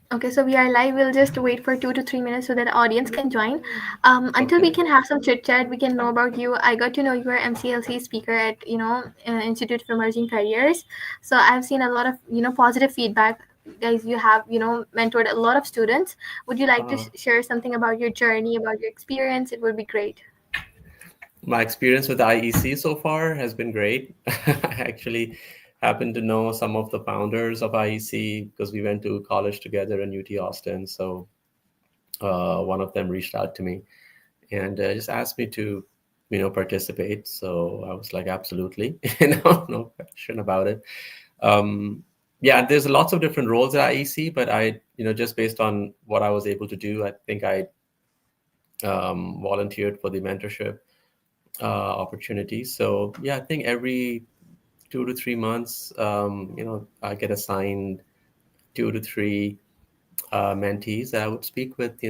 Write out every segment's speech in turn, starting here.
Okay, so we are live. We'll just wait for 2 to 3 minutes so that the audience can join. Until we Okay. can have some chit chat, we can know about you. I got to know you are MCLC speaker at Institute for Emerging Careers. So I've seen a lot of positive feedback. Guys, you have mentored a lot of students. Would you like to Uh, share something about your journey, about your experience? It would be great. my experience with IEC so far has been great. I actually happen to know some of the founders of IEC because we went to college together in UT Austin. So one of them reached out to me and just asked me to, participate. So I was like, absolutely, no question about it. Um, yeah, there's lots of different roles at IEC, but just based on what I was able to do, I think I volunteered for the mentorship opportunity. So yeah, I think every 2 to 3 months, I get assigned 2 to 3 mentees that I would speak with,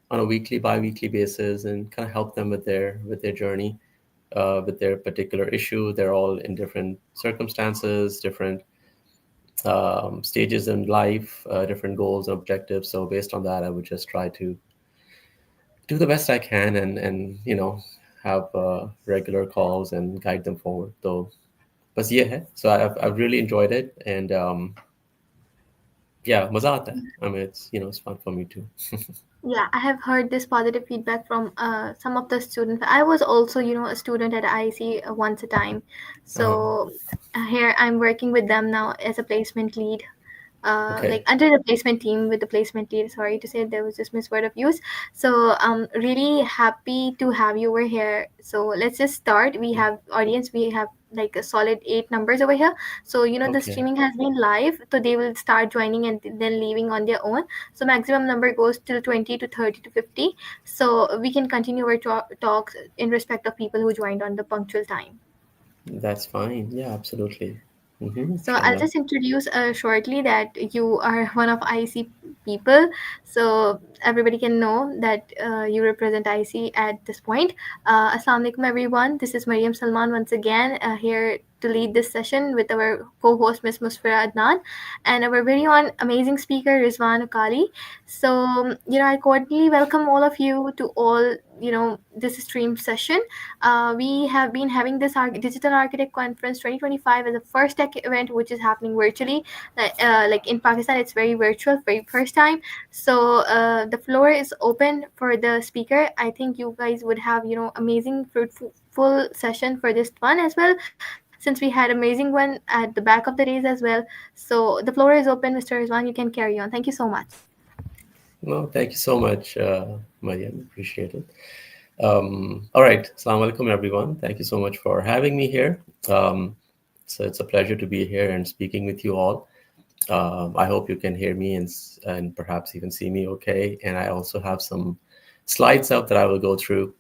on a weekly, bi-weekly basis, and kind of help them with their journey, with their particular issue. They're all in different circumstances, different stages in life, different goals and objectives. So based on that, I would just try to do the best I can, and have regular calls and guide them forward. So, but yeah, so I've really enjoyed it, and yeah, maza aata hai. I mean, it's fun for me too. Yeah, I have heard this positive feedback from some of the students. I was also, a student at IC once a time. Uh-huh. So here I'm working with them now as a placement lead, like Okay. under the placement team with the placement lead. Sorry to say there was just misword of use. So really happy to have you over here. So let's just start. We have audience. We have like a solid 8 numbers over here. So the Okay. streaming has been live, so they will start joining and then leaving on their own. So maximum number goes till 20 to 30 to 50. So we can continue our talks in respect of people who joined on the punctual time. That's fine. Yeah, absolutely. So I'll Inshallah. just introduce shortly that you are one of IC people, so everybody can know that you represent IC at this point. Assalamu alaikum everyone. This is Mariam Salman once again here to lead this session with our co-host Miss Musfira Adnan and our very own amazing speaker Rizwan UQALI. So I cordially welcome all of you to all this stream session. We have been having this Digital Architect Conference 2025 as a first tech event, which is happening virtually. Like in Pakistan, it's very virtual, very first time. So the floor is open for the speaker. I think you guys would have amazing, fruitful full session for this one as well, since we had amazing one at the back of the days as well. So the floor is open, Mr. Rizwan. You can carry on. Thank you so much. Well, thank you so much, Mariam. Appreciate it. All right. Assalamu alaikum, everyone. Thank you so much for having me here. So it's a pleasure to be here and speaking with you all. I hope you can hear me and perhaps even see me okay. And I also have some slides up that I will go through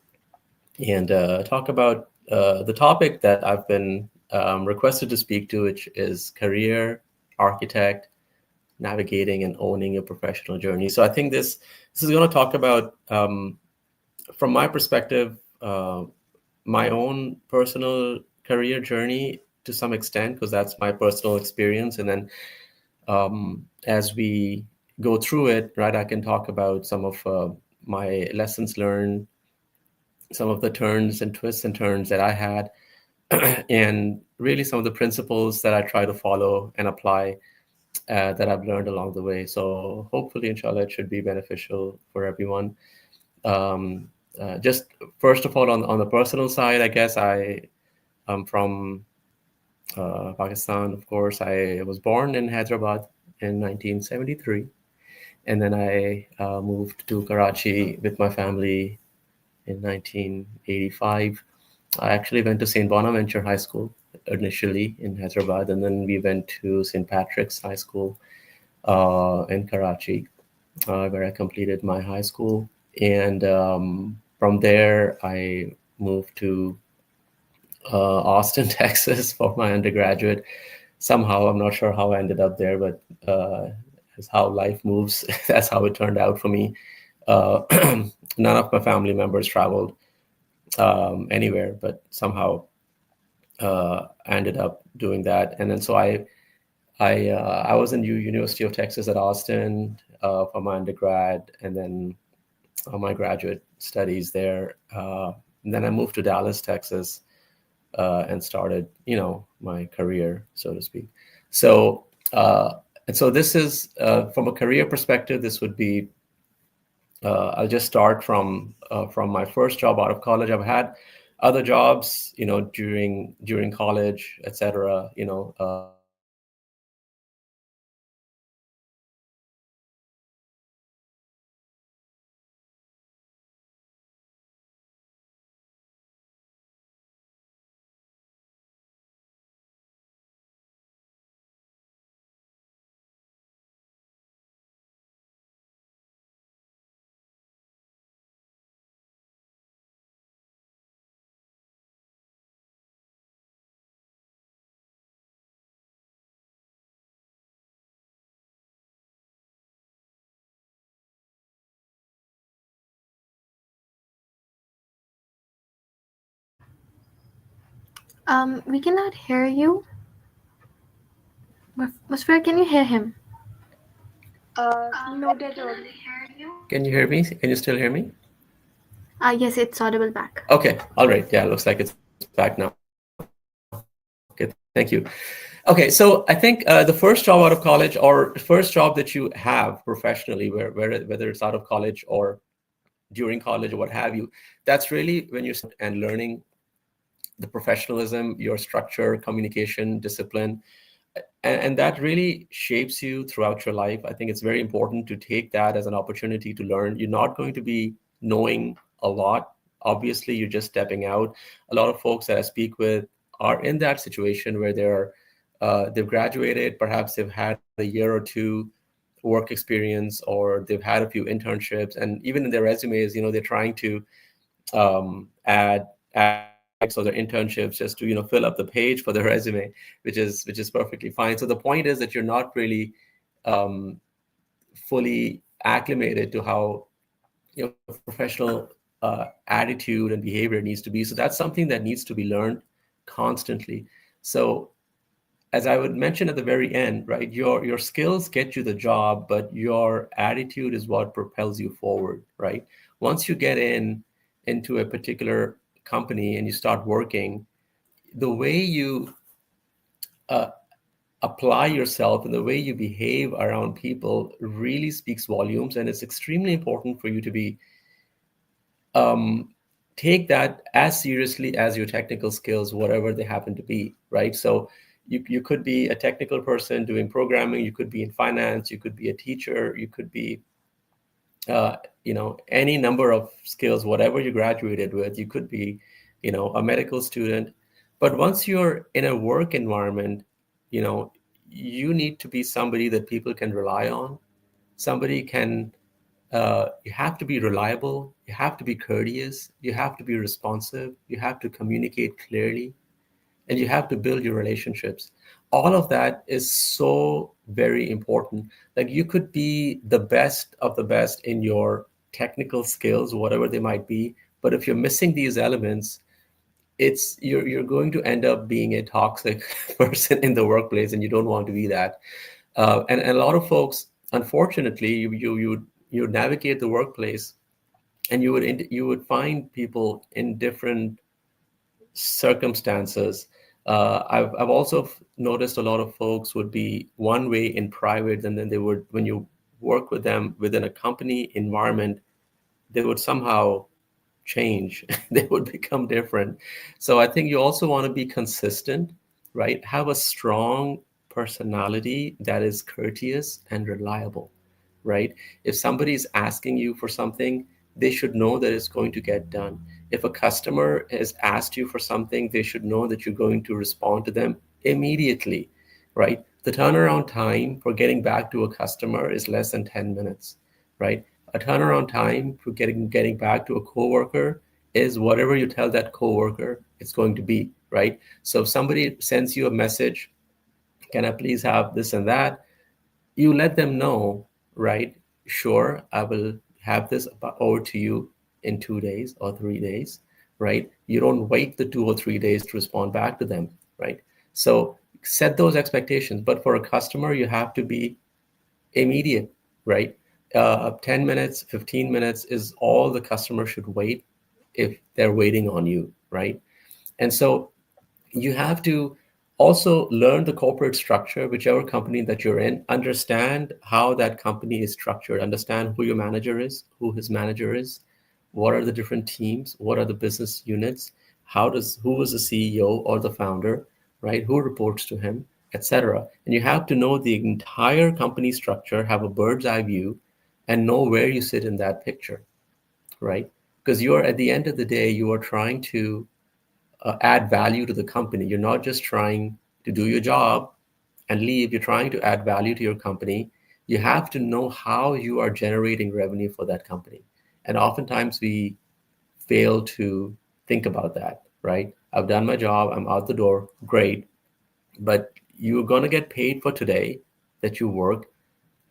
and talk about the topic that I've been requested to speak to, which is career architect, navigating and owning your professional journey. So I think this is going to talk about, from my perspective, my own personal career journey to some extent, because that's my personal experience. And then as we go through it, right, I can talk about some of my lessons learned, some of the turns and twists and turns that I had, and really some of the principles that I try to follow and apply that I've learned along the way. So hopefully, inshallah, it should be beneficial for everyone. Um, just first of all, on the personal side, I guess I am from Pakistan, of course. I was born in Hyderabad in 1973, and then I moved to Karachi with my family in 1985. I actually went to St. Bonaventure High School initially in Hyderabad, and then we went to St. Patrick's High School in Karachi, where I completed my high school. And from there, I moved to Austin, Texas for my undergraduate. Somehow, I'm not sure how I ended up there, but that's how life moves. That's how it turned out for me. Uh, none of my family members traveled anywhere, but somehow I ended up doing that. And then so I was in University of Texas at Austin for my undergrad, and then my graduate studies there. And then I moved to Dallas, Texas, and started, my career, so to speak. So, and so this is from a career perspective. This would be I'll just start from my first job out of college. I've had other jobs, during college, etc. We cannot hear you. Musfir, can you hear him? No, that only. Can you hear me? Can you still hear me? Yes, it's audible back. Okay, all right. Yeah, looks like it's back now. Okay, thank you. Okay, so I think the first job out of college or first job that you have professionally, whether it's out of college or during college or what have you, that's really when you're and learning the professionalism, your structure, communication, discipline, and that really shapes you throughout your life. I think it's very important to take that as an opportunity to learn. You're not going to be knowing a lot. Obviously, you're just stepping out. A lot of folks that I speak with are in that situation where they've graduated, perhaps they've had a year or two work experience, or they've had a few internships, and even in their resumes, they're trying to add projects or their internships just to fill up the page for the resume, which is perfectly fine. So the point is that you're not really um, fully acclimated to how your professional attitude and behavior needs to be. So that's something that needs to be learned constantly. So as I would mention at the very end, right, your skills get you the job, but your attitude is what propels you forward, right? Once you get into a particular company and you start working, the way you uh, apply yourself and the way you behave around people really speaks volumes, and it's extremely important for you to be um, take that as seriously as your technical skills, whatever they happen to be, right? So you could be a technical person doing programming, you could be in finance, you could be a teacher, you could be, any number of skills, whatever you graduated with, you could be, a medical student. But once you're in a work environment, you know, you need to be somebody that people can rely on. Somebody can you have to be reliable, you have to be courteous, you have to be responsive, you have to communicate clearly, and you have to build your relationships. All of that is so very important. Like, you could be the best of the best in your technical skills, whatever they might be, but if you're missing these elements, you're going to end up being a toxic person in the workplace, and you don't want to be that. And a lot of folks, unfortunately, you navigate the workplace, and you would find people in different circumstances. I've also noticed a lot of folks would be one way in private, and then they would, when you work with them within a company environment, they would somehow change. They would become different. So I think you also want to be consistent, right? Have a strong personality that is courteous and reliable, right? If somebody is asking you for something, they should know that it's going to get done. If a customer has asked you for something, they should know that you're going to respond to them immediately, right? The turnaround time for getting back to a customer is less than 10 minutes, right? A turnaround time for getting back to a coworker is whatever you tell that coworker it's going to be, right? So if somebody sends you a message, can I please have this and that? You let them know, right? Sure, I will have this over to you in 2 days or 3 days, right? You don't wait the 2 or 3 days to respond back to them, right? So set those expectations. But for a customer, you have to be immediate, right? 10 minutes, 15 minutes is all the customer should wait if they're waiting on you, right? And so you have to also learn the corporate structure, whichever company that you're in, understand how that company is structured, understand who your manager is, who his manager is, what are the different teams, what are the business units, who is the CEO or the founder, right? Who reports to him, etc. And you have to know the entire company structure, have a bird's eye view, and know where you sit in that picture, right? Because you're at the end of the day, you are trying to add value to the company. You're not just trying to do your job and leave, you're trying to add value to your company. You have to know how you are generating revenue for that company. And oftentimes we fail to think about that, right? I've done my job, I'm out the door, great. But you're going to get paid for today that you work.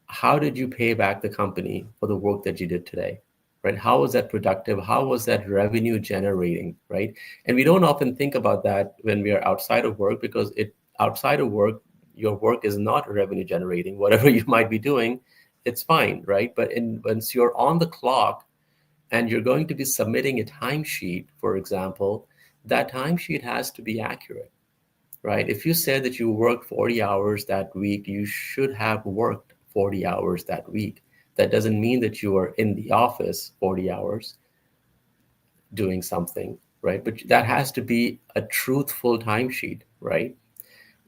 How did you pay back the company for the work that you did today, right? How was that productive? How was that revenue generating, right? And we don't often think about that when we are outside of work, because outside of work, your work is not revenue generating. Whatever you might be doing, it's fine, right? But once you're on the clock and you're going to be submitting a timesheet, for example, that timesheet has to be accurate, right? If you said that you worked 40 hours that week, you should have worked 40 hours that week. That doesn't mean that you are in the office 40 hours doing something, right? But that has to be a truthful timesheet, right?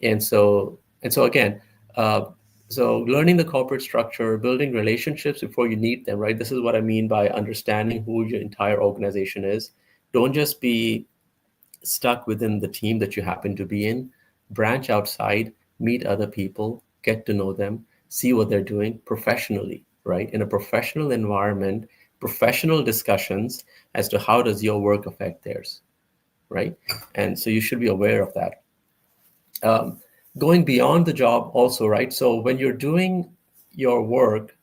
And so again, uh, so learning the corporate structure, building relationships before you need them, right? This is what I mean by understanding who your entire organization is. Don't just be stuck within the team that you happen to be in. Branch outside, meet other people, get to know them, see what they're doing professionally, right? In a professional environment, professional discussions as to how does your work affect theirs, right? And so you should be aware of that. um, Going beyond the job also, right? So when you're doing your work,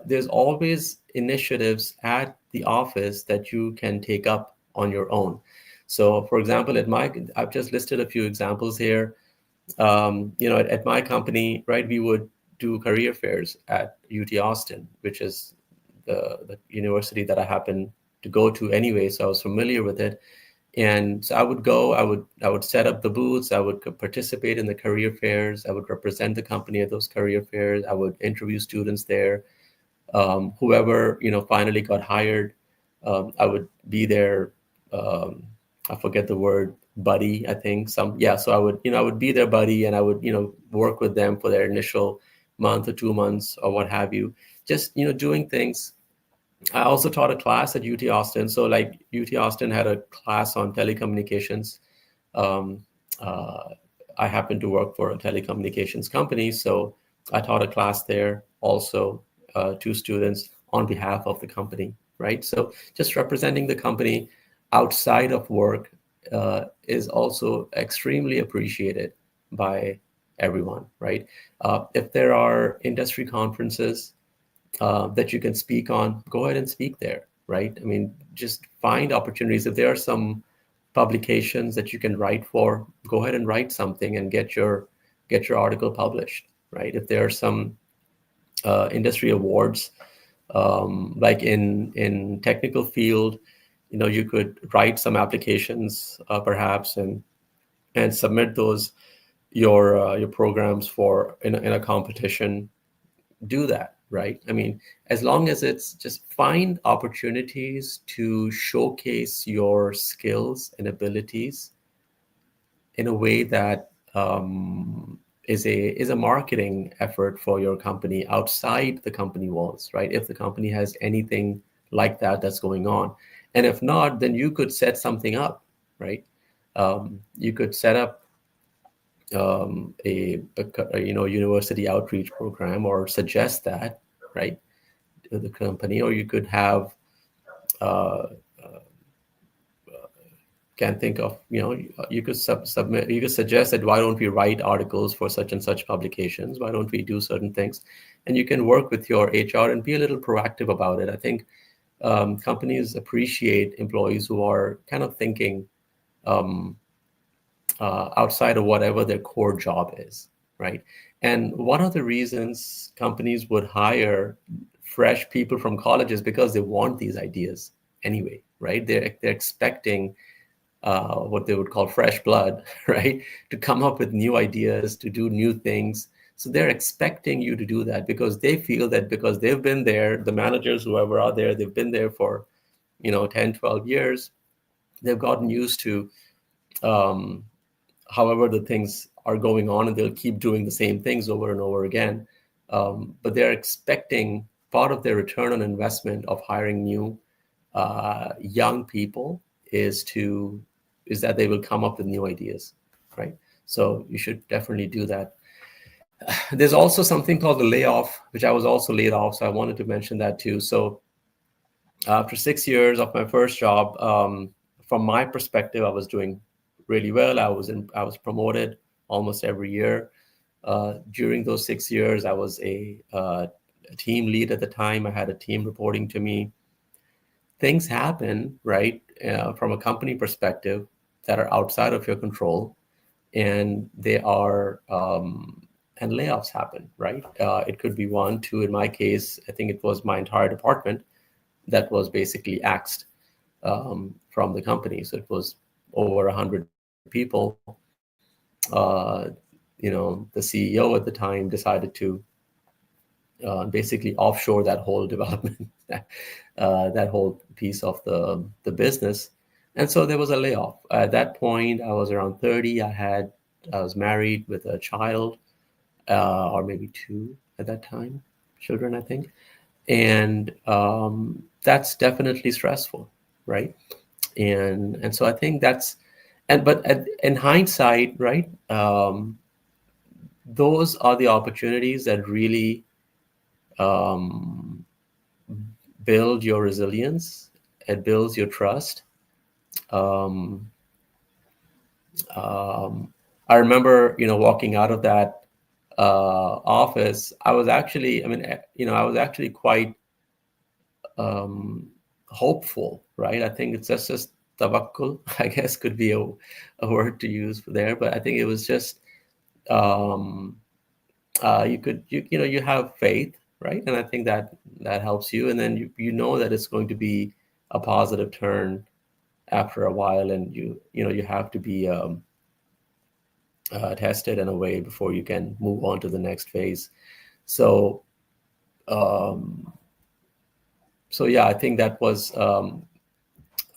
there's always initiatives at the office that you can take up on your own. So for example, I've just listed a few examples here. At my company, right, we would do career fairs at UT Austin, which is the university that I happen to go to anyway, so I was familiar with it. And so I would go, I would set up the booths, I would participate in the career fairs, I would represent the company at those career fairs, I would interview students there. Whoever finally got hired, I would be their, um, I forget the word, buddy, I think. So I would be their buddy, and I would work with them for their initial month or 2 months or what have you, just doing things. I also taught a class at UT Austin. So like UT Austin had a class on telecommunications. Um, uh, I happened to work for a telecommunications company, so I taught a class there also to students on behalf of the company, right? So just representing the company outside of work is also extremely appreciated by everyone, right? If there are industry conferences that you can speak on, go ahead and speak there, right? I mean, just find opportunities. If there are some publications that you can write for, go ahead and write something and get your article published, right? If there are some industry awards, like in technical field, you could write some applications perhaps and submit those your programs for in a competition. Do that, right? I mean, as long as it's just find opportunities to showcase your skills and abilities in a way that is a marketing effort for your company outside the company walls, right? If the company has anything like that that's going on, and if not, then you could set something up, right? You could set up a university outreach program, or suggest that, right, to the company. Or you could have uh, can think of, you could submit, you could suggest that why don't we write articles for such and such publications, why don't we do certain things, and you can work with your HR and be a little proactive about it. I think companies appreciate employees who are kind of thinking outside of whatever their core job is, right? And one of the reasons companies would hire fresh people from colleges because they want these ideas anyway, right? They're expecting what they would call fresh blood, right? To come up with new ideas, to do new things. So they're expecting you to do that because they feel that because they've been there, the managers, whoever are there, they've been there for, 10, 12 years. They've gotten used to um, however the things are going on, and they'll keep doing the same things over and over again. But they're expecting part of their return on investment of hiring new young people is that they will come up with new ideas, right? So you should definitely do that. There's also something called the layoff, which I was also laid off, so I wanted to mention that too. So after 6 years of my first job, from my perspective, I was doing really well. I was promoted almost every year. During those 6 years, I was a team lead at the time. I had a team reporting to me. Things happen, right, from a company perspective that are outside of your control, and they are and layoffs happen, right? It could be one, two. In my case, I think it was my entire department that was basically axed from the company. So it was over 100 people. The CEO at the time decided to basically offshore that whole development, that whole piece of the business. And so there was a layoff. At that point, I was around 30. I was married with a child, or maybe two at that time, children, I think. And that's definitely stressful, right? And so I think in hindsight, right? Those are the opportunities that really um, build your resilience. It builds your trust. Um, I remember, walking out of that office. I was actually, I was actually quite um, hopeful, right? I think it's just tawakkul, I guess, could be a word to use for there. But I think it was just um, you have faith, right? And I think that helps you, and then you know that it's going to be a positive turn after a while, and you have to be tested in a way before you can move on to the next phase. So um, so yeah, I think that was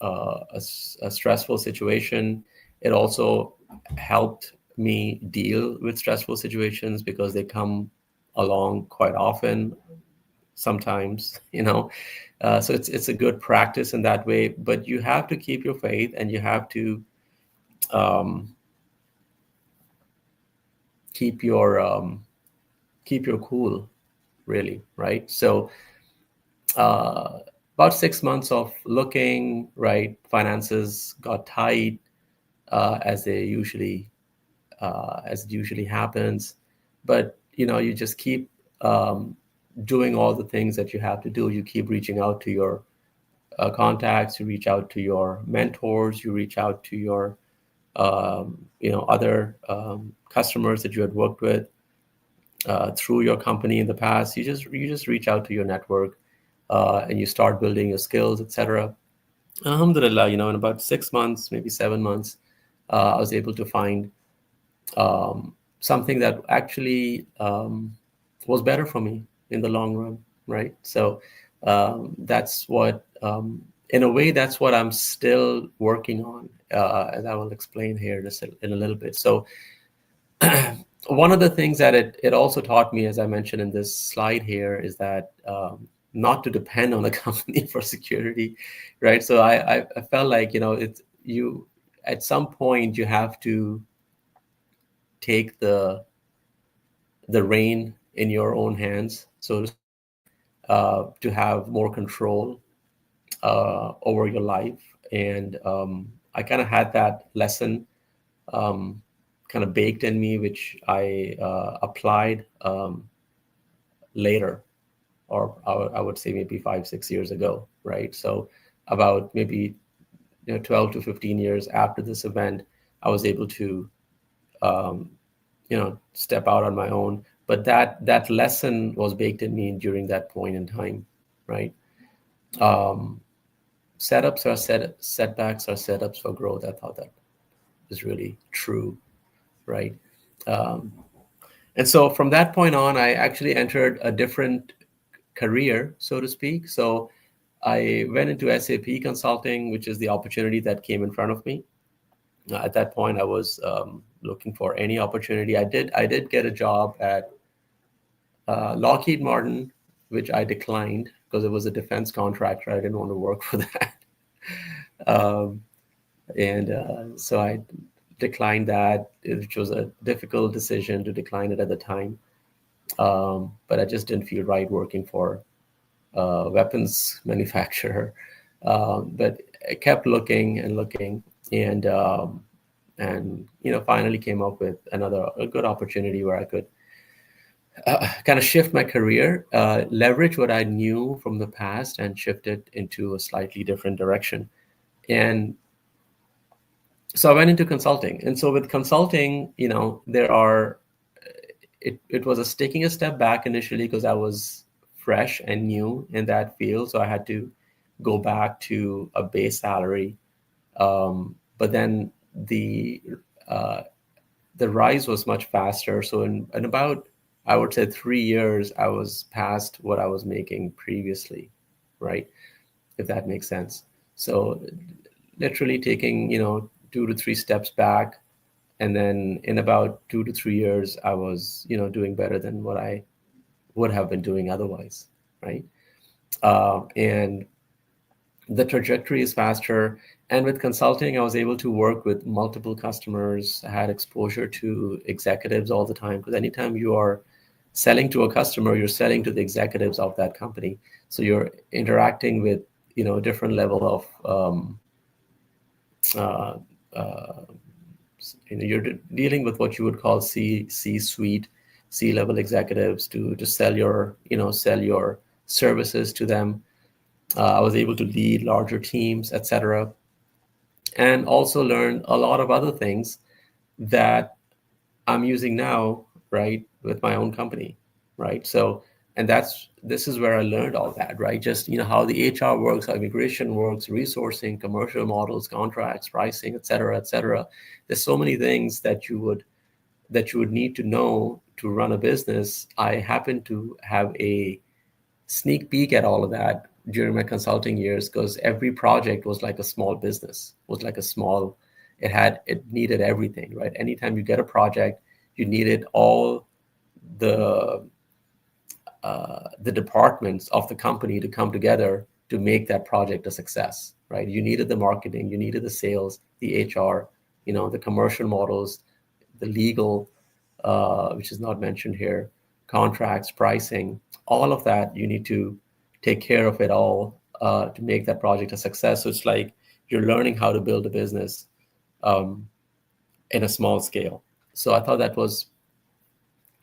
a stressful situation. It also helped me deal with stressful situations because they come along quite often, sometimes, so it's a good practice in that way. But you have to keep your faith, and you have to um, keep your keep your cool, really, right? So uh, about 6 months of looking, right, finances got tight, as as it usually happens. But you just keep doing all the things that you have to do. You keep reaching out to your contacts. You reach out to your mentors. You reach out to your other customers that you had worked with through your company in the past. You just reach out to your network, and you start building your skills, etc. Alhamdulillah, in about 6 months, maybe 7 months, I was able to find something that actually was better for me in the long run, right? So that's what, in a way, that's what I'm still working on, as I will explain here just in a little bit. So one of the things that it also taught me, as I mentioned in this slide here, is that not to depend on a company for security, right? So I felt like, it's you at some point you have to take the reign in your own hands, so to speak, to have more control over your life. And I kind of had that lesson um, kind of baked in me, which I applied later, or I would say maybe 5, 6 years ago, right? So about maybe 12 to 15 years after this event, I was able to um, step out on my own. But that lesson was baked in me during that point in time, right? Um, Setups are setbacks are setups for growth. I thought that was really true, right? Um, and so from that point on, I actually entered a different career, so to speak. So I went into SAP consulting, which is the opportunity that came in front of me. At that point, I was looking for any opportunity. I did get a job at Lockheed Martin, which I declined because it was a defense contractor. I didn't want to work for that. um, and so I declined that, which was a difficult decision to decline it at the time. But I just didn't feel right working for weapons manufacturer. But I kept looking and looking, and finally came up with a good opportunity where I could kind of shift my career, leverage what I knew from the past, and shift it into a slightly different direction. And so I went into consulting. And so with consulting, there are it was taking a step back initially because I was fresh and new in that field. So I had to go back to a base salary. But then uh, the rise was much faster. So in about, I would say, 3 years, I was past what I was making previously, right? If that makes sense. So literally taking, 2 to 3 steps back, and then in about 2 to 3 years, I was, doing better than what I would have been doing otherwise, right? And the trajectory is faster. And with consulting, I was able to work with multiple customers. I had exposure to executives all the time, because anytime you are selling to a customer, you're selling to the executives of that company. So you're interacting with, different level of uh, uh, you're dealing with what you would call C-suite, C-level executives to sell your services to them. I was able to lead larger teams, etc., and also learn a lot of other things that I'm using now, right, with my own company, right? So, and this is where I learned all that, right? Just how the HR works, how immigration works, resourcing, commercial models, contracts, pricing, et cetera, et cetera. There's so many things that you would need to know to run a business. I happen to have a sneak peek at all of that during my consulting years, because every project was like a small business, was like a small, it needed everything, right? Anytime you get a project, you needed all the the departments of the company to come together to make that project a success, right? You needed the marketing, you needed the sales, the HR, the commercial models, the legal, which is not mentioned here, contracts, pricing, all of that. You need to take care of it all to make that project a success. So it's like you're learning how to build a business um, in a small scale. So I thought that was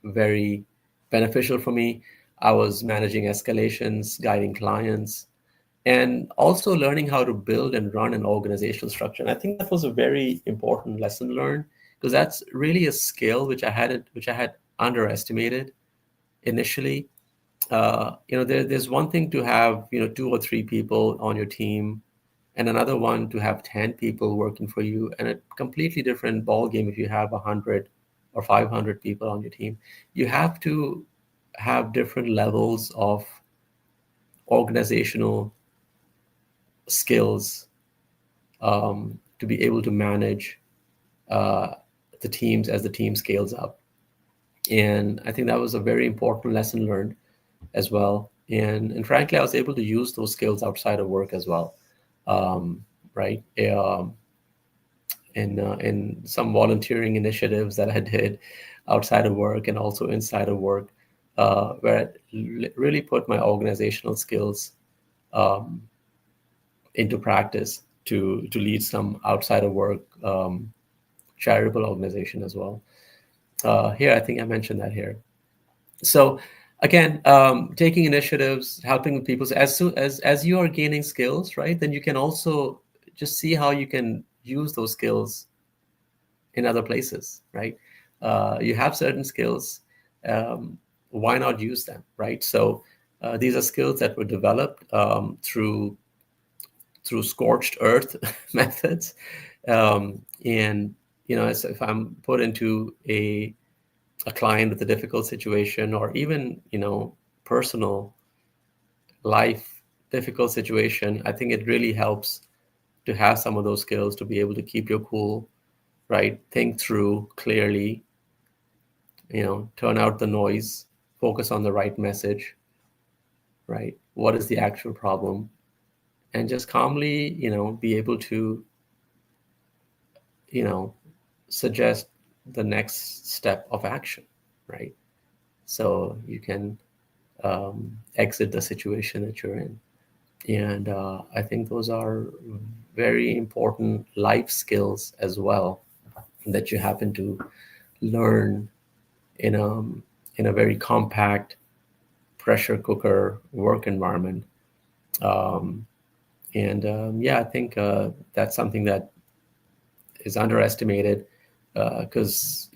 very beneficial for me. I was managing escalations, guiding clients, and also learning how to build and run an organizational structure. And I think that was a very important lesson learned, because that's really a skill which I had underestimated initially. There's one thing to have 2 or 3 people on your team, and another one to have 10 people working for you, and a completely different ball game if you have 100 or 500 people on your team. You have to have different levels of organizational skills to be able to manage uh, the teams as the team scales up. And I think that was a very important lesson learned as well. And frankly, I was able to use those skills outside of work as well, um, right? In some volunteering initiatives that I did outside of work and also inside of work, where I really put my organizational skills um, into practice to lead some outside of work charitable organization as well. Here, I think I mentioned that here. So again, taking initiatives, helping people. So as you are gaining skills, right, then you can also just see how you can use those skills in other places, right? You have certain skills. Um, why not use them, right? So these are skills that were developed through scorched earth methods. And as if I'm put into a client with a difficult situation, or even personal life difficult situation, I think it really helps to have some of those skills to be able to keep your cool, right? Think through clearly, turn out the noise, focus on the right message, right? What is the actual problem? And just calmly, be able to, you know, suggest the next step of action, right? So you can exit the situation that you're in. And I think those are very important life skills as well that you happen to learn in a very compact pressure cooker work environment. Um, and yeah, I think that's something that is underestimated, because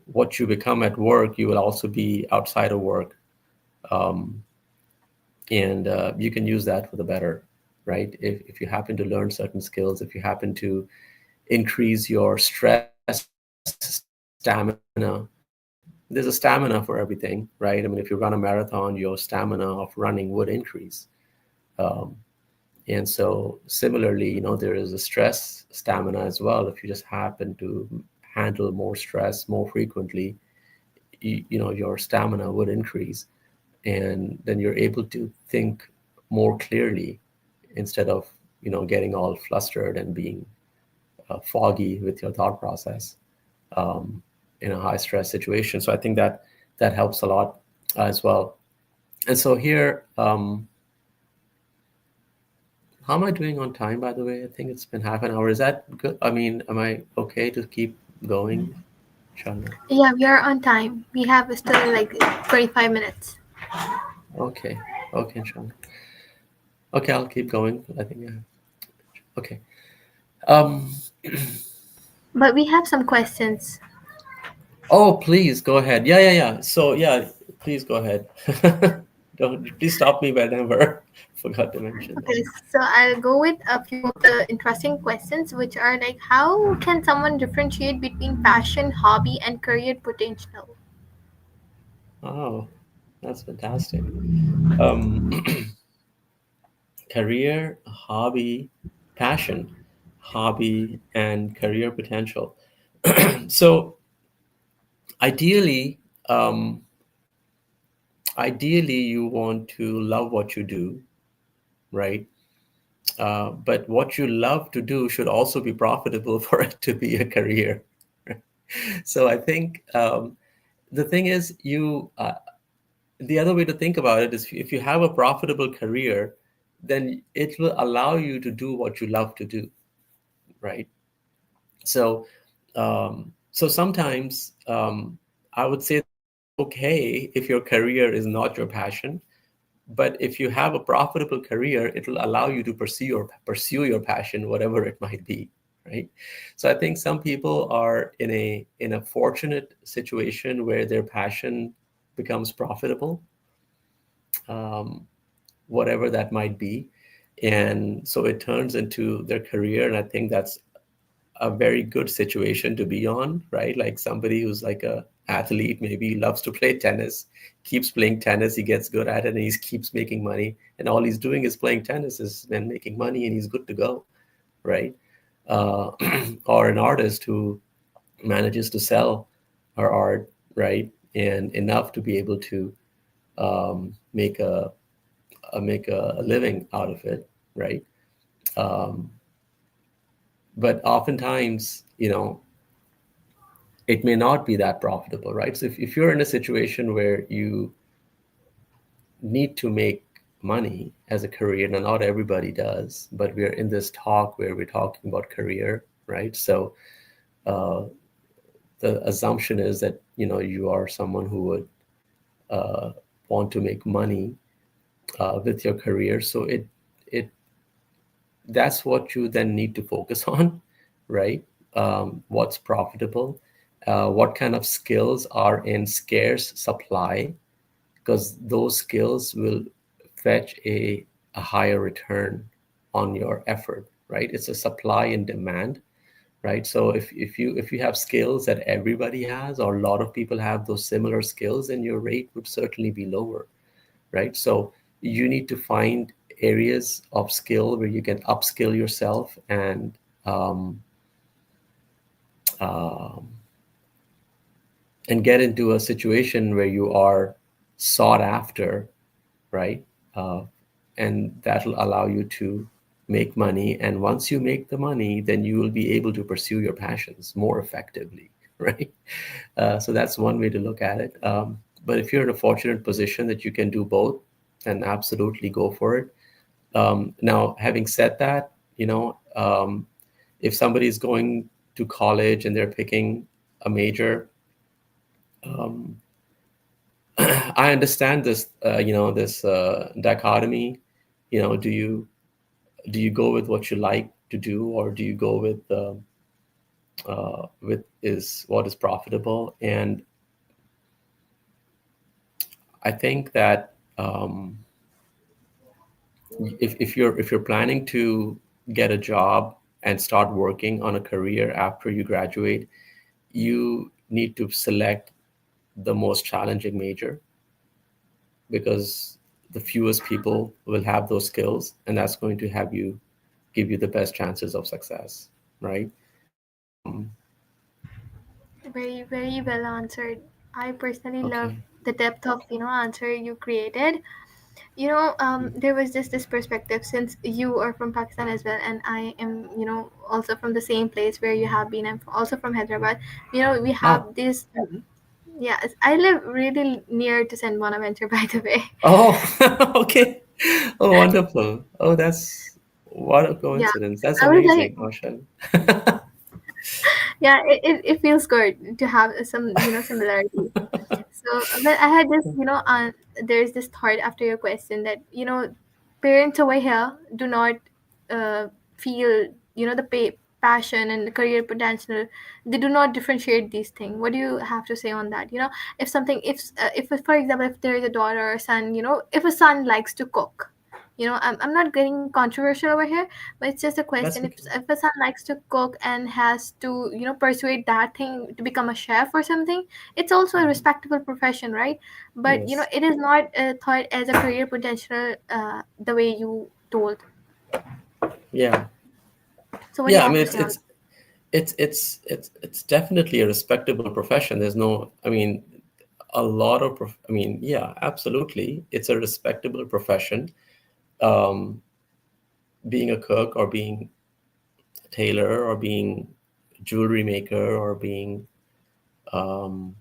what you become at work, you will also be outside of work. Um, and you can use that for the better, right? If you happen to learn certain skills, if you happen to increase your stress stamina, there's a stamina for everything, right? I mean, if you run a marathon, your stamina of running would increase. um, and so similarly, there is a stress stamina as well. If you just happen to handle more stress more frequently, your stamina would increase, and then you're able to think more clearly instead of getting all flustered and being foggy with your thought process um, in a high stress situation. So I think that helps a lot as well. And so here, how am I doing on time, by the way? I think it's been half an hour. Is that good? I mean, am I okay to keep going, Shana? Yeah, we are on time. We have still like 25 minutes. Okay, okay, Shana. Okay, I'll keep going. I think, yeah. Okay. Um, But we have some questions. oh, please go ahead. Yeah, yeah, yeah. So, yeah, please go ahead. Don't please stop me whenever. Forgot to mention that. Okay, so I'll go with a few of the interesting questions, which are like, how can someone differentiate between passion, hobby, and career potential? Oh, that's fantastic. Um, career, hobby, passion, hobby, and career potential. So ideally, um, ideally, you want to love what you do, right? But what you love to do should also be profitable for it to be a career. Right? So I think the thing is, the other way to think about it is, if you have a profitable career, then it will allow you to do what you love to do, right? So sometimes I would say that it's okay if your career is not your passion, but if you have a profitable career, it will allow you to pursue your passion, whatever it might be, right? So I think some people are in a fortunate situation where their passion becomes profitable, um, whatever that might be, and so it turns into their career. And I think that's a very good situation to be on, right? Like somebody who's like a athlete, maybe loves to play tennis, keeps playing tennis, he gets good at it, and he keeps making money, and all he's doing is playing tennis is then making money, and he's good to go, right? uh, or an artist who manages to sell her art, right, and enough to be able to make a living out of it, right? um, but oftentimes, it may not be that profitable, right? So if you're in a situation where you need to make money as a career, and not everybody does, but we're in this talk where we're talking about career, right? So uh, the assumption is that you are someone who would uh, want to make money with your career. So it that's what you then need to focus on, right? what's profitable, what kind of skills are in scarce supply, because those skills will fetch a higher return on your effort, right? It's a supply and demand, right? So if you have skills that everybody has, or a lot of people have those similar skills, then your rate would certainly be lower, right? So you need to find areas of skill where you can upskill yourself um, um, and get into a situation where you are sought after, right? Uh, and that'll allow you to make money. And once you make the money, then you will be able to pursue your passions more effectively, right? So that's one way to look at it. But if you're in a fortunate position that you can do both, then absolutely go for it. Now, having said that, if somebody is going to college and they're picking a major, um, I understand this, this dichotomy. Do you go with what you like to do, or do you go with is what is profitable? And I think that if you're planning to get a job and start working on a career after you graduate, you need to select the most challenging major, because the fewest people will have those skills, and that's going to give you the best chances of success, right? Um, Very, very well answered. I personally love okay. the depth of answer you created. There was just this perspective, since you are from Pakistan as well, and I am also from the same place where you have been. I'm also from Hyderabad. We have Ah, this. Yeah, I live really near to St. Bonaventure, by the way. oh, okay. Oh, wonderful. Oh, that's what a Yeah, coincidence. That's I was like, amazing, Ocean. yeah, it feels good to have some similarity. So, but I had this, there's this thought after your question that, parents over here do not uh, feel, the passion and the career potential. They do not differentiate these things. What do you have to say on that? If something, if for example, if there is a daughter or son, if a son likes to cook, I'm not getting controversial over here, but it's just a question. That's If, okay. if a son likes to cook and has to, persuade that thing to become a chef or something, it's also a Mhm. respectable profession, right? But Yes. it is not thought as a career potential the way you told. Yeah. So what do you Yeah. I have mean, to it's say on it's it's definitely a respectable profession. There's no, I mean, a lot of, I mean, yeah, absolutely, it's a respectable profession. Um, being a cook, or being a tailor, or being a jewelry maker, or being, um,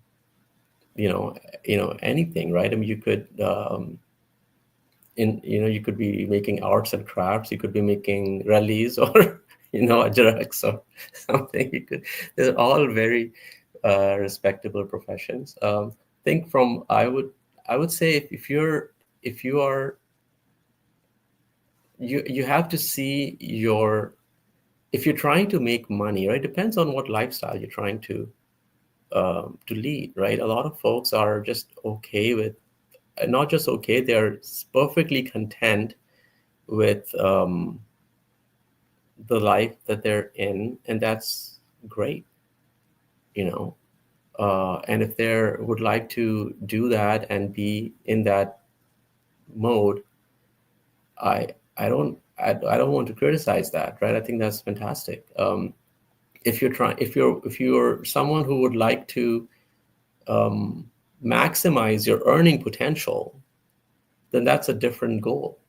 you know, anything, right? I mean, you could, you could be making arts and crafts. You could be making rallies, or a drugs or something. They're all very respectable professions. Think from I would say, if you are you have to see your if you're trying to make money, right? Depends on what lifestyle you're trying to lead, right? A lot of folks are just okay with, not just okay, they're perfectly content with the life that they're in, and that's great, you know. And if they would like to do that and be in that mode, I I don't want to criticize that, right? I think that's fantastic. If you're someone who would like to um, maximize your earning potential, then that's a different goal,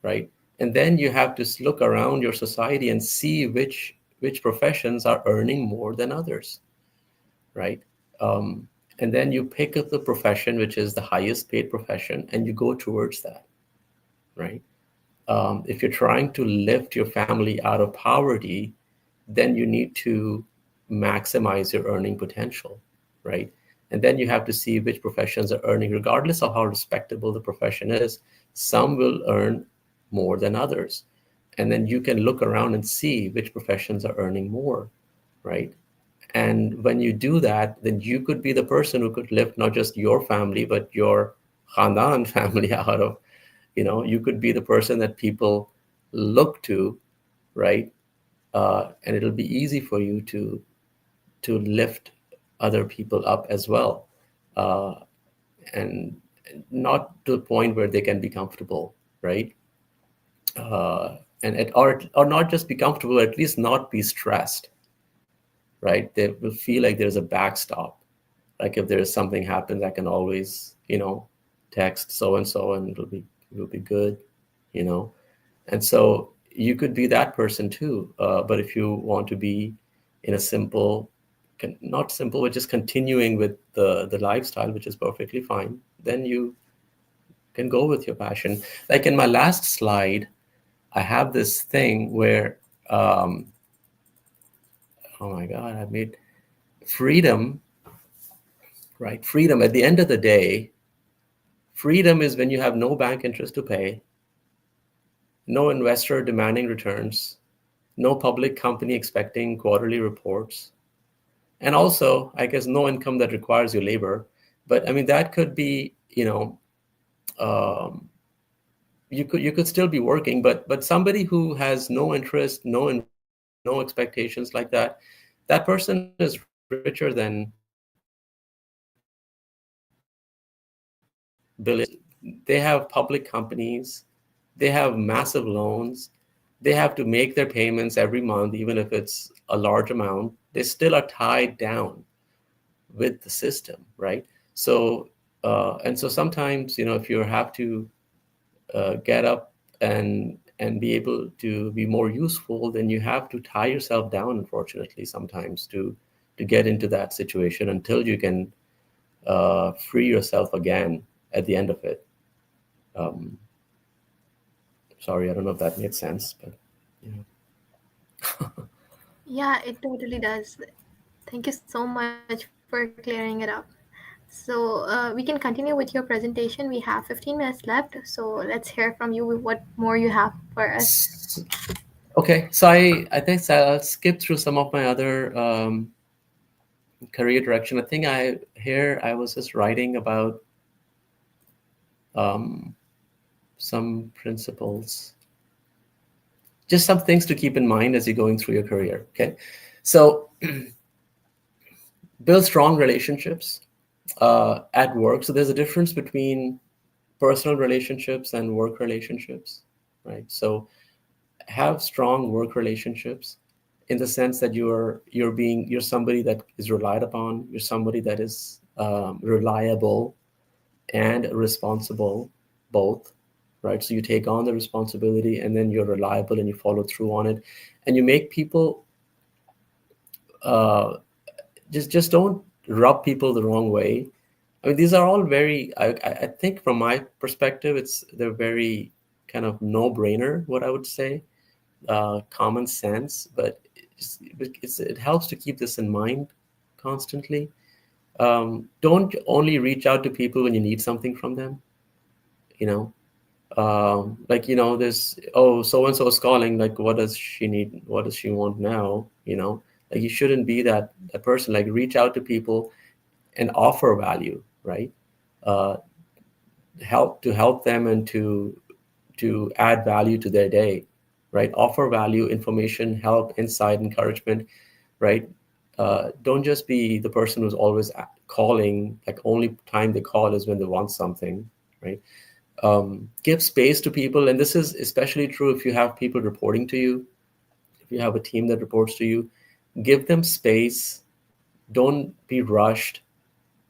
right? And then you have to look around your society and see which professions are earning more than others, right? Um, and then you pick up the profession which is the highest paid profession, and you go towards that, right? If you're trying to lift your family out of poverty, then you need to maximize your earning potential, right? And then you have to see which professions are earning, regardless of how respectable the profession is. Some will earn more than others. And then you can look around and see which professions are earning more. right? And when you do that, then you could be the person who could lift not just your family, but your Khandan family out of, you could be the person that people look to, right? And it'll be easy for you to lift other people up as well, uh, and not to the point where they can be comfortable, right? And or not just be comfortable, at least not be stressed, right? They will feel like there's a backstop. Like if there's something happens, I can always, text so and so, and it'll be good, you know. And so you could be that person too. But if you want to be in a simple, not simple, but just continuing with the lifestyle, which is perfectly fine, then you can go with your passion. Like in my last slide, I have this thing where, um, oh my God, I made freedom, right? Freedom at the end of the day, freedom is when you have no bank interest to pay, no investor demanding returns, no public company expecting quarterly reports, and also, I guess, no income that requires your labor. But I mean, that could be, um, you could still be working, but somebody who has no interest, no investors, no expectations like that, that person is richer than billions. They have public companies, they have massive loans, they have to make their payments every month, even if it's a large amount. They still are tied down with the system, right? So, and so sometimes, if you have to get up and be able to be more useful, then you have to tie yourself down, unfortunately, sometimes to get into that situation until you can free yourself again at the end of it. Um, Sorry, I don't know if that made sense, but you know. Yeah, it totally does. Thank you so much for clearing it up. So we can continue with your presentation. We have 15 minutes left. So let's hear from you with what more you have for us. Okay, so I think I'll skip through some of my other career direction. I think I was just writing about um, some principles, just some things to keep in mind as you're going through your career. Okay, so build strong relationships at work. So there's a difference between personal relationships and work relationships, right? So have strong work relationships in the sense that you're somebody that is relied upon. You're somebody that is reliable and responsible, both, right? So you take on the responsibility, and then you're reliable and you follow through on it, and you make people uh, just don't rub people the wrong way. I mean, these are all very. I think from my perspective, they're very kind of no-brainer. What I would say, common sense, but it helps to keep this in mind constantly. Don't only reach out to people when you need something from them. You know, like there's, oh, so and so is calling. Like, what does she need? What does she want now? Like you shouldn't be that person. Like reach out to people and offer value, right? Uh, help them and to add value to their day, right? Offer value, information, help, insight, encouragement, right? Don't just be the person who's always calling. Like only time they call is when they want something, right? Give space to people, and this is especially true if you have people reporting to you. If you have a team that reports to you, give them space. Don't be rushed,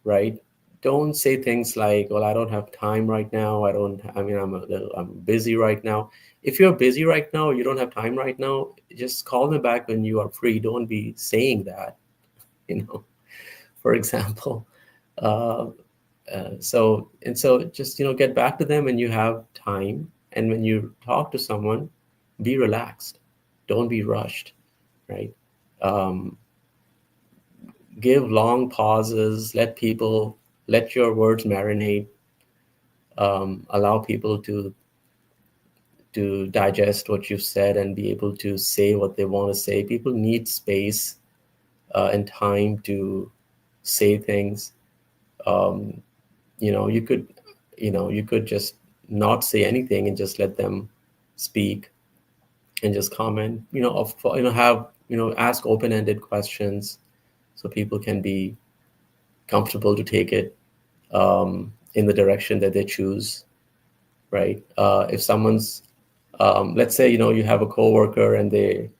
right? Don't say things like, "Well, I don't have time right now. I don't. I mean, I'm busy right now." If you're busy right now, you don't have time right now. Just call them back when you are free. Don't be saying that. You know, for example. Uh, so just get back to them when you have time, and when you talk to someone, be relaxed. Don't be rushed, right? Um, give long pauses. Let your words marinate. Allow people to digest what you've said and be able to say what they want to say. People need space and time to say things. Um, you could, you could just not say anything and just let them speak and just comment. Have ask open-ended questions so people can be comfortable to take it in the direction that they choose, right? If someone's, let's say, you have a coworker and they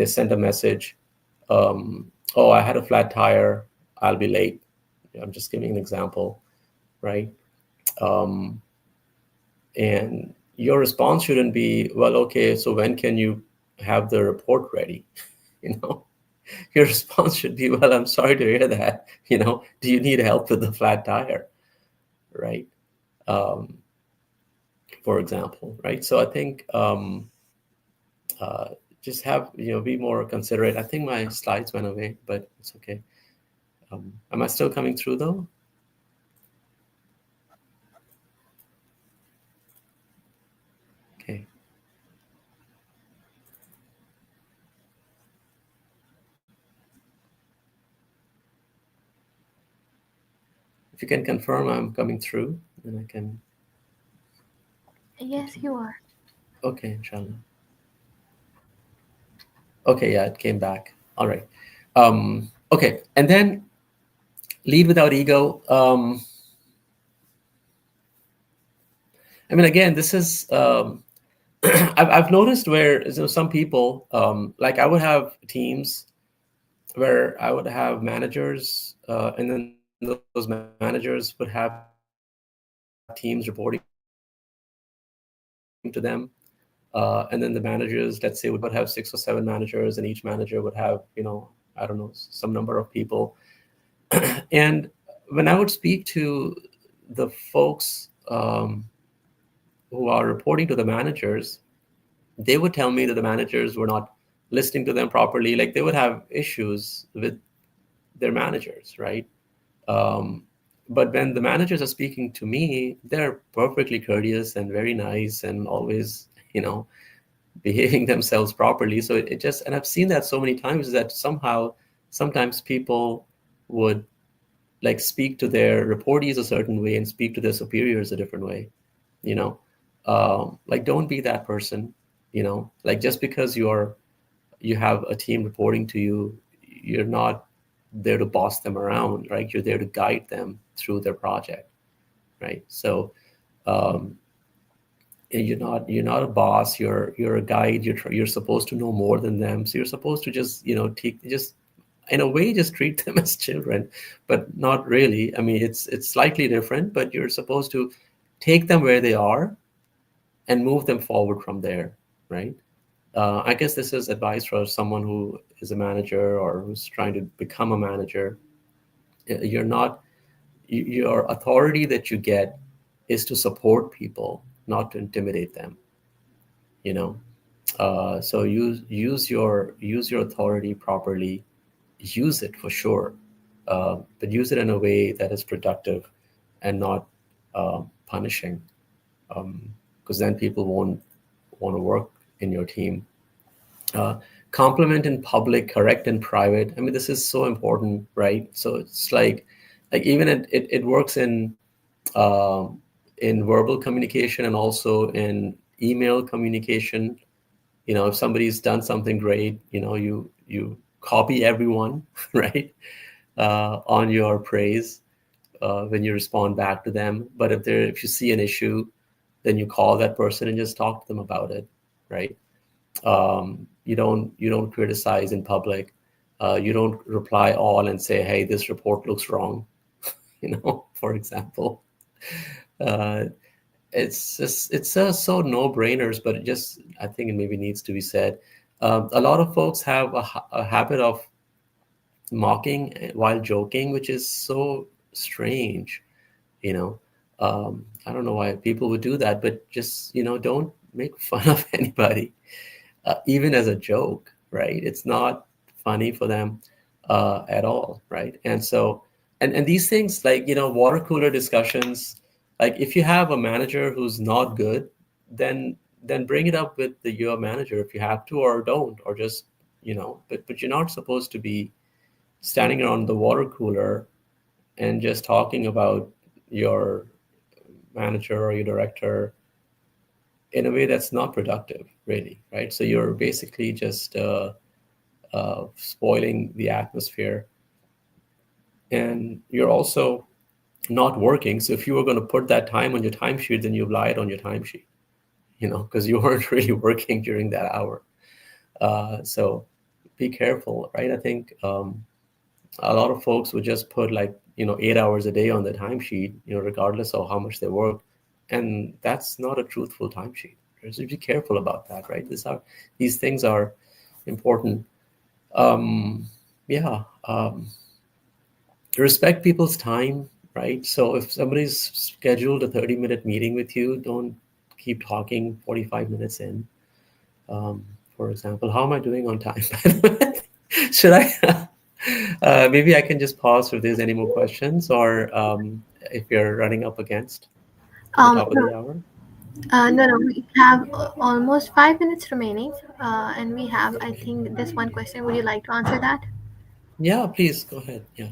send a message, oh, I had a flat tire, I'll be late. I'm just giving an example, right? Um, and your response shouldn't be, well, okay, so when can you have the report ready? You know, your response should be, well, I'm sorry to hear that. Do you need help with the flat tire, right? Um, for example, right? So I think uh, just have, be more considerate. I think my slides went away, but it's okay. Am I still coming through though? Okay. If you can confirm I'm coming through, then I can Yes, continue. you are. Okay, inshallah. Okay, yeah, it came back. All right. Okay, and then lead without ego. I mean, again, this is I've noticed where some people, like I would have teams where I would have managers, and then those managers would have teams reporting to them. And then the managers, let's say, would have 6 or 7 managers, and each manager would have, I don't know, some number of people. And when I would speak to the folks who are reporting to the managers, they would tell me that the managers were not listening to them properly. Like they would have issues with their managers, right? Um, but when the managers are speaking to me, they're perfectly courteous and very nice and always, behaving themselves properly. So it just, and I've seen that so many times that somehow, sometimes people would like speak to their reportees a certain way and speak to their superiors a different way, you know. Like don't be that person, like just because you have a team reporting to you, you're not there to boss them around, right? You're there to guide them through their project, right? So um, you're not a boss. You're a guide. You're supposed to know more than them. So you're supposed to just just in a way just treat them as children, but not really. I mean, it's slightly different, but you're supposed to take them where they are and move them forward from there, right? I guess this is advice for someone who is a manager or who's trying to become a manager. You're not your authority that you get is to support people, not to intimidate them. You know, so use your authority properly. Use it for sure, but use it in a way that is productive and not punishing. Because then people won't want to work in your team. uh, Compliment in public, correct in private. I mean, this is so important, right? So it's like even it works in verbal communication and also in email communication. If somebody's done something great, you copy everyone, right, on your praise when you respond back to them. But if you see an issue, then you call that person and just talk to them about it, right? You don't criticize in public. You don't reply all and say, "Hey, this report looks wrong." For example, uh, it's so no brainers, but it just I think it maybe needs to be said. A lot of folks have a habit of mocking while joking, which is so strange. You know, I don't know why people would do that, but just don't make fun of anybody even as a joke, right? It's not funny for them at all, right? And so, and these things like water cooler discussions, like if you have a manager who's not good, then bring it up with your manager if you have to, or don't, or just but you're not supposed to be standing around the water cooler and just talking about your manager or your director in a way that's not productive, really, right? So you're basically just spoiling the atmosphere, and you're also not working. So if you were going to put that time on your timesheet, then you lied on your timesheet, because you weren't really working during that hour. So be careful, right? I think a lot of folks would just put, like, 8 hours a day on the timesheet, regardless of how much they work, and that's not a truthful timesheet. So be careful about that, right? These things are important. Um, yeah. Respect people's time, right? So if somebody's scheduled a 30-minute meeting with you, don't keep talking 45 minutes in. Um, for example, how am I doing on time? Should I? Maybe I can just pause if there's any more questions, or if you're running up against to the top of No, the hour. no, we have almost 5 minutes remaining, and we have, I think, this one question. Would you like to answer that? Yeah, please go ahead. Yeah.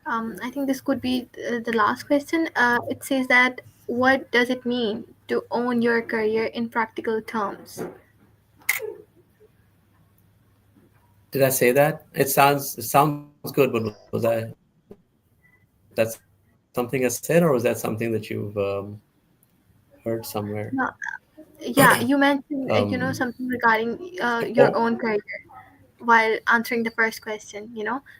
I think this could be the last question. It says that what does it mean to own your career in practical terms? Did I say that? It sounds good, but was that something I said, or was that something that you've heard somewhere? No, yeah, you mentioned um, something regarding oh, your own career while answering the first question.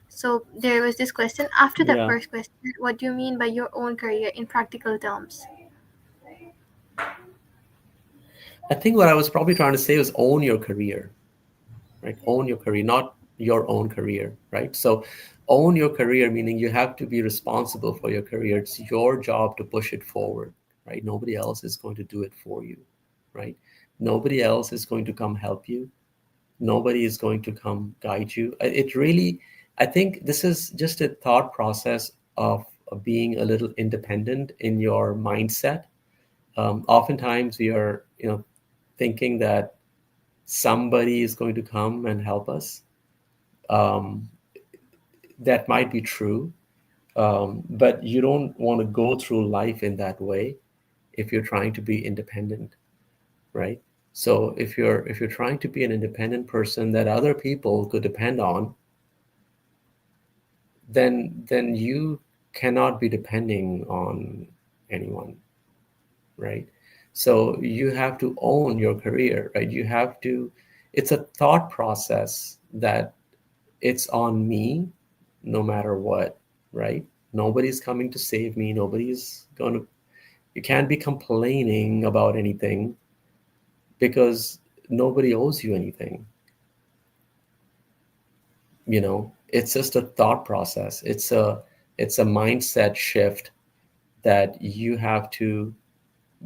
So there was this question after the yeah. first question. What do you mean by your own career in practical terms? I think what I was probably trying to say was own your career, right? Own your career, not your own career, right? So own your career, meaning you have to be responsible for your career. It's your job to push it forward, right? Nobody else is going to do it for you, right? Nobody else is going to come help you. Nobody is going to come guide you. It really, I think this is just a thought process of being a little independent in your mindset. Oftentimes we are, thinking that somebody is going to come and help us. Um, that might be true, but you don't want to go through life in that way if you're trying to be independent, right? So if you're trying to be an independent person that other people could depend on, then you cannot be depending on anyone, right? So you have to own your career, right? You have to, it's a thought process that it's on me no matter what, right? Nobody's coming to save me. Nobody's going to, you can't be complaining about anything because nobody owes you anything. It's just a thought process. It's a mindset shift that you have to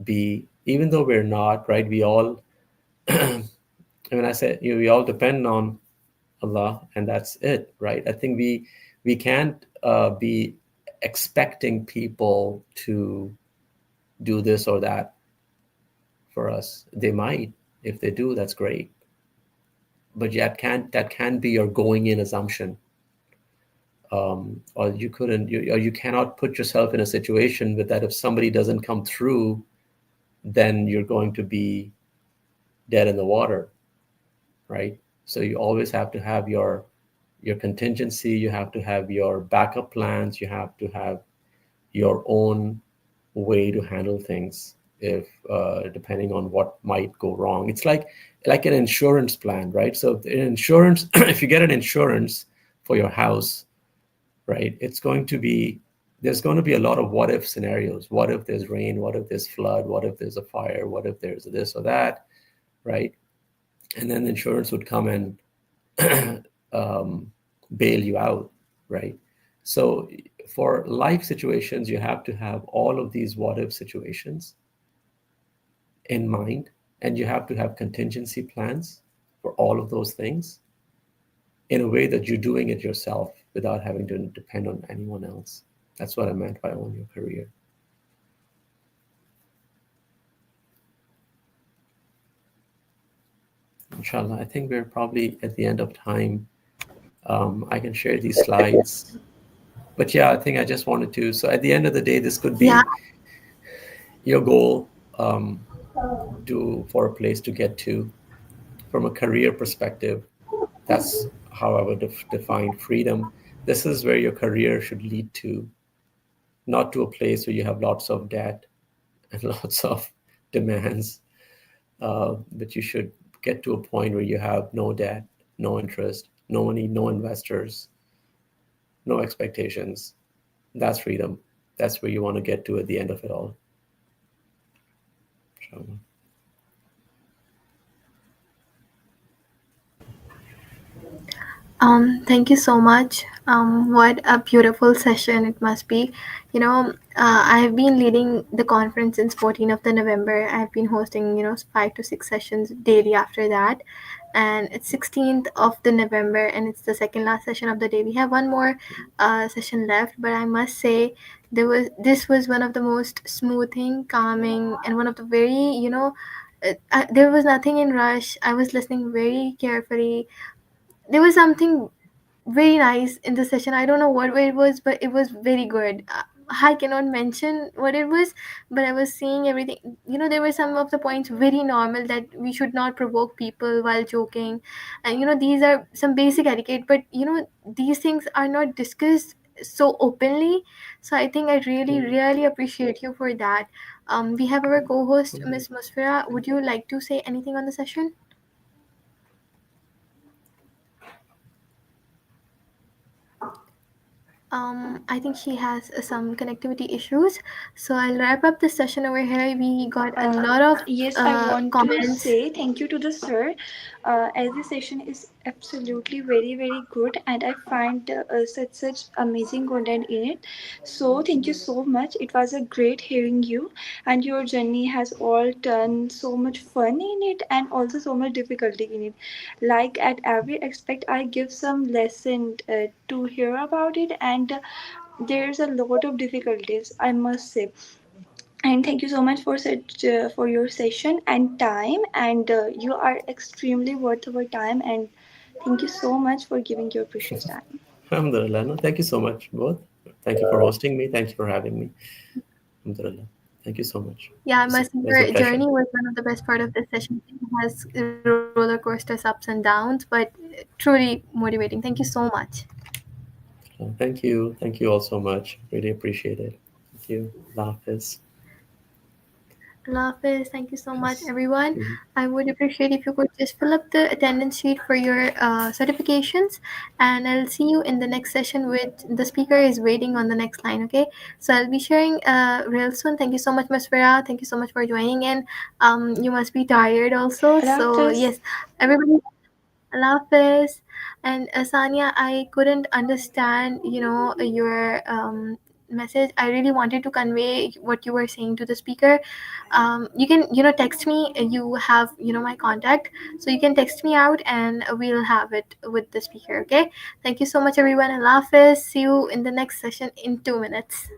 be, even though we're not, right? We all, I mean, I said, we all depend on Allah, and that's it, right? I think we can't be expecting people to do this or that for us. They might. If they do, that's great. But that can't be your going in assumption. Or you cannot put yourself in a situation with that if somebody doesn't come through, then you're going to be dead in the water, right? So you always have to have your contingency, you have to have your backup plans, you have to have your own way to handle things if depending on what might go wrong. It's like an insurance plan, right? So in insurance, if you get an insurance for your house, right, there's going to be a lot of what if scenarios. What if there's rain? What if there's flood? What if there's a fire? What if there's this or that, right? And then the insurance would come and um, bail you out, right? So for life situations, you have to have all of these what if situations in mind, and you have to have contingency plans for all of those things in a way that you're doing it yourself without having to depend on anyone else. That's what I meant by own your career. Inshallah, I think we're probably at the end of time. I can share these slides. But yeah, I think I just wanted to. So at the end of the day, this could Yeah. be your goal, to for a place to get to from a career perspective. That's how I would define freedom. This is where your career should lead to, not to a place where you have lots of debt and lots of demands, but you should get to a point where you have no debt, no interest, no money, no investors, no expectations. That's freedom. That's where you want to get to at the end of it all. So, Thank you so much. What a beautiful session it must be. I've been leading the conference since 14th of the November. I've been hosting, 5 to 6 sessions daily after that. And it's 16th of the November and it's the second last session of the day. We have one more session left, but I must say this was one of the most smoothing, calming, and one of the very, there was nothing in rush. I was listening very carefully. There was something very nice in the session. I don't know what it was, but it was very good. I cannot mention what it was, but I was seeing everything. There were some of the points very normal, that we should not provoke people while joking, and these are some basic etiquette. But these things are not discussed so openly. So I think I really, really appreciate you for that. We have our co-host, Miss Musfira. Would you like to say anything on the session? I think she has some connectivity issues. So I'll wrap up the session over here. We got a lot of Yes, I want to comments. say thank you to the sir, as the session is absolutely very good, and I find such amazing content in it. So thank you so much. It was a great hearing you, and your journey has all turned so much fun in it, and also so much difficulty in it. Like at every aspect, I give some lesson to hear about it, and there's a lot of difficulties, I must say. And thank you so much for such for your session and time, and you are extremely worth our time, and thank you so much for giving your precious time. alhamdulillah. No, thank you so much, both. Thank you for hosting me. Thank you for having me. Alhamdulillah. Thank you so much. Yeah, It my was a senior pleasure. journey was one of the best part of this session. It has roller coasters, ups and downs, but truly motivating. Thank you so much. Thank you. Thank you all so much. Really appreciate it. Thank you. Allah Hafiz. Allah Hafiz. Thank you so much, everyone. Mhm. I would appreciate if you could just fill up the attendance sheet for your certifications, and I'll see you in the next session. With the speaker is waiting on the next line. Okay, so I'll be sharing real soon. Thank you so much, Masfira. Thank you so much for joining in. You must be tired also. Allah So Hafiz. yes, everybody. Allah Hafiz. And Sanya, I couldn't understand, your message. I really wanted to convey what you were saying to the speaker. You can, text me. You have, my contact. So you can text me out and we'll have it with the speaker, okay? Thank you so much, everyone. Allah Hafiz. See you in the next session in 2 minutes.